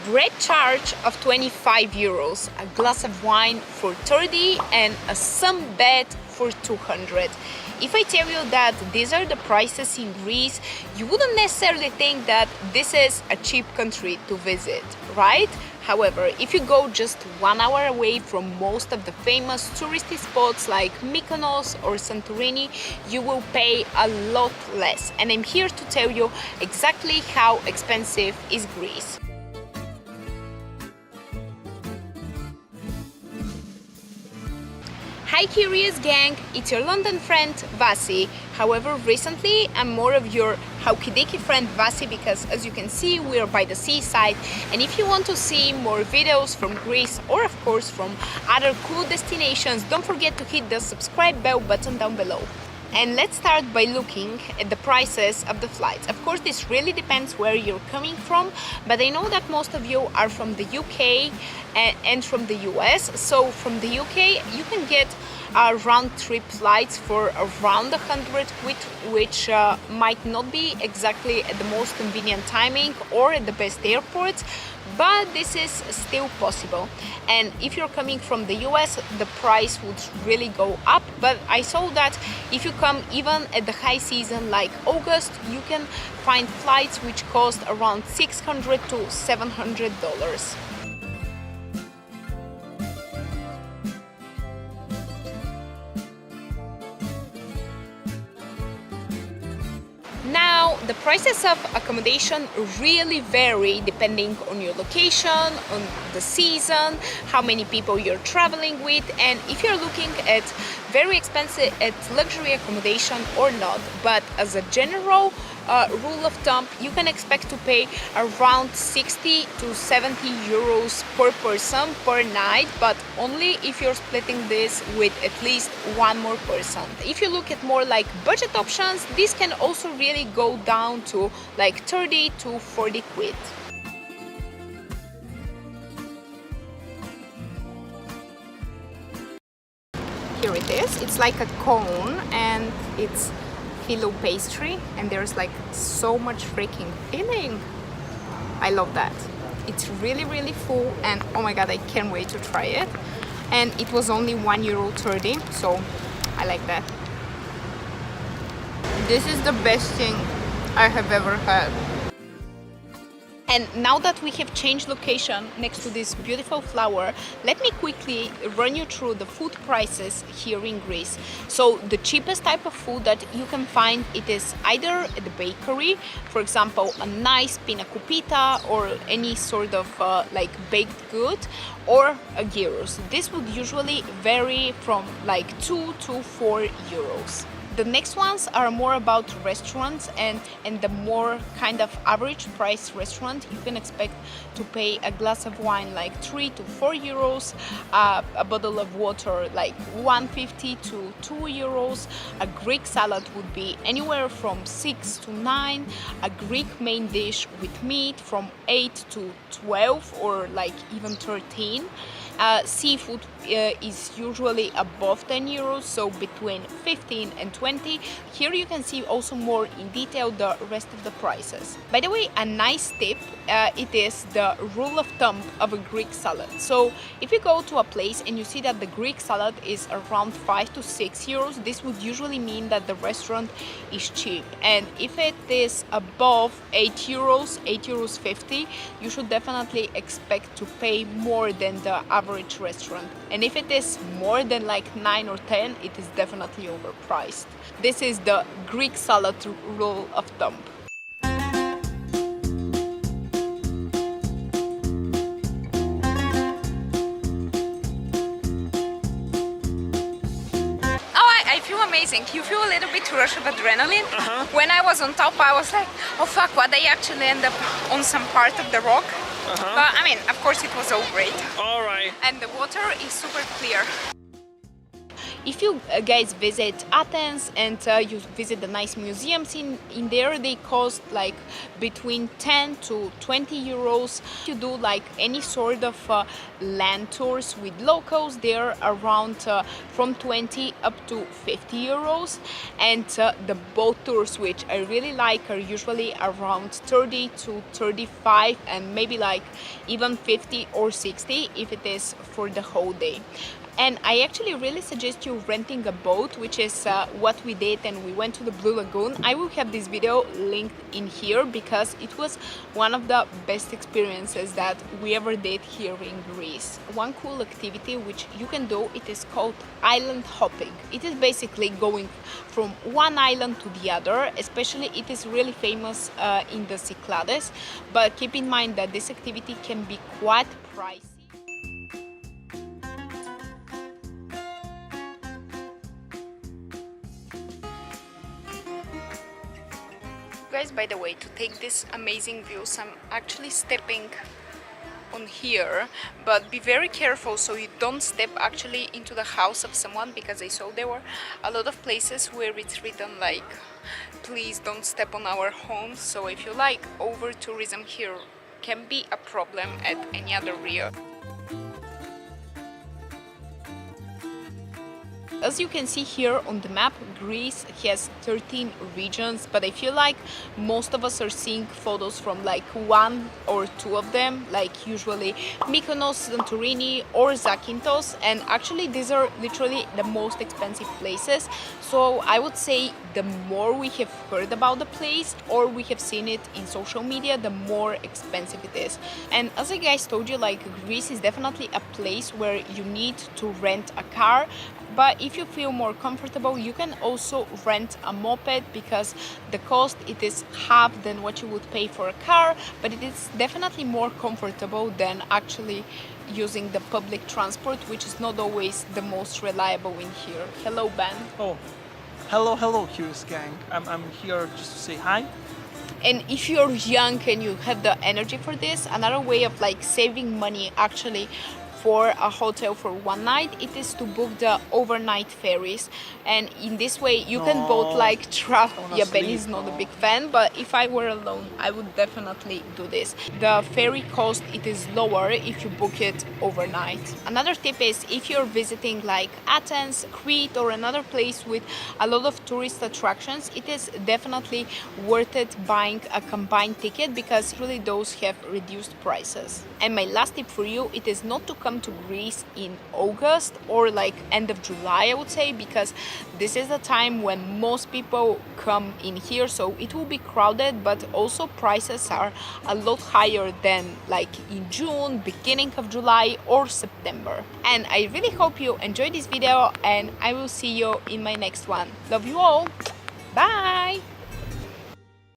bread charge of 25 euros, a glass of wine for 30 and a sunbed for 200. If I tell you that these are the prices in Greece, you wouldn't necessarily think that this is a cheap country to visit, right? However, if you go just 1 hour away from most of the famous touristy spots like Mykonos or Santorini, you will pay a lot less. And I'm here to tell you exactly how expensive is Greece. Hi Curious Gang, it's your London friend Vasi. However, recently I'm more of your howkidiki friend Vasi because as you can see we are by the seaside, and if you want to see more videos from Greece or of course from other cool destinations, don't forget to hit the subscribe bell button down below. And let's start by looking at the prices of the flights. Of course, this really depends where you're coming from, but I know that most of you are from the UK and from the US. So from the UK, you can get round-trip flights for around 100 quid, which might not be exactly at the most convenient timing or at the best airports, but this is still possible. And if you're coming from the US, the price would really go up, but I saw that if you come even at the high season like August, you can find flights which cost around $600 to $700. Now, the prices of accommodation really vary depending on your location, on the season, how many people you're traveling with, and if you're looking at very expensive luxury accommodation or not. But as a general rule of thumb, you can expect to pay around 60 to 70 euros per person per night, but only if you're splitting this with at least one more person. If you look at more like budget options, this can also really go down to like 30 to 40 quid. Here it is. It's like a cone and it's phyllo pastry, and there's like so much freaking filling. I love that. It's really full, and oh my god, I can't wait to try it. And it was only €1.30, so I like that. This is the best thing I have ever had. And now that we have changed location next to this beautiful flower, let me quickly run you through the food prices here in Greece. So the cheapest type of food that you can find, it is either at the bakery, for example, a nice pina cupita or any sort of like baked good, or a gyros. This would usually vary from like 2 to 4 euros. The next ones are more about restaurants, and the more kind of average price restaurant, you can expect to pay a glass of wine like 3 to 4 euros, a bottle of water like 1.50 to 2 euros, a Greek salad would be anywhere from 6 to 9, a Greek main dish with meat from 8 to 12 or like even 13. Seafood is usually above 10 euros, so between 15 and 20. Here you can see also more in detail the rest of the prices. By the way, a nice tip, it is the rule of thumb of a Greek salad. So if you go to a place and you see that the Greek salad is around 5 to 6 euros, this would usually mean that the restaurant is cheap. And if it is above 8 euros, 8.50 €, you should definitely expect to pay more than the average restaurant. And if it is more than like 9 or 10, it is definitely overpriced. This is the Greek salad rule of thumb. I feel amazing. You feel a little bit rush of adrenaline. When I was on top, I was like, oh fuck, what, I actually end up on some part of the rock. But I mean, of course it was all great. All right. And the water is super clear. If you guys visit Athens and you visit the nice museums in there, they cost like between 10 to 20 euros. If you do like any sort of land tours with locals, they're around from 20 up to 50 euros. And the boat tours, which I really like, are usually around 30 to 35 and maybe like even 50 or 60 if it is for the whole day. And I actually really suggest you renting a boat, which is what we did, and we went to the Blue Lagoon. I will have this video linked in here because it was one of the best experiences that we ever did here in Greece. One cool activity which you can do, it is called island hopping. It is basically going from one island to the other, especially it is really famous in the Cyclades, but keep in mind that this activity can be quite pricey. Guys, by the way, to take these amazing views, I'm actually stepping on here, but be very careful so you don't step actually into the house of someone, because I saw there were a lot of places where it's written like, please don't step on our homes. So if you like, over tourism here can be a problem at any other year. As you can see here on the map, Greece has 13 regions, but I feel like most of us are seeing photos from like one or two of them, like usually Mykonos, Santorini or Zakynthos, and actually these are literally the most expensive places. So I would say the more we have heard about the place or we have seen it in social media, the more expensive it is. And as I guys told you, like Greece is definitely a place where you need to rent a car. But if you feel more comfortable, you can also rent a moped, because the cost, it is half than what you would pay for a car, but it is definitely more comfortable than actually using the public transport, which is not always the most reliable in here. Hello, Ben. Oh, hello, Curious Gang. I'm here just to say hi. And if you're young and you have the energy for this, another way of like saving money actually for a hotel for one night, it is to book the overnight ferries, and in this way you can both like travel. Yeah, Benny is not a big fan, but if I were alone I would definitely do this. The ferry cost, it is lower if you book it overnight. Another tip is, if you're visiting like Athens, Crete or another place with a lot of tourist attractions, it is definitely worth it buying a combined ticket, because really those have reduced prices. And my last tip for you, it is not to come to Greece in August or like end of July, I would say, because this is the time when most people come in here, so it will be crowded, but also prices are a lot higher than like in June, beginning of July or September. And I really hope you enjoyed this video, and I will see you in my next one. Love you all. Bye.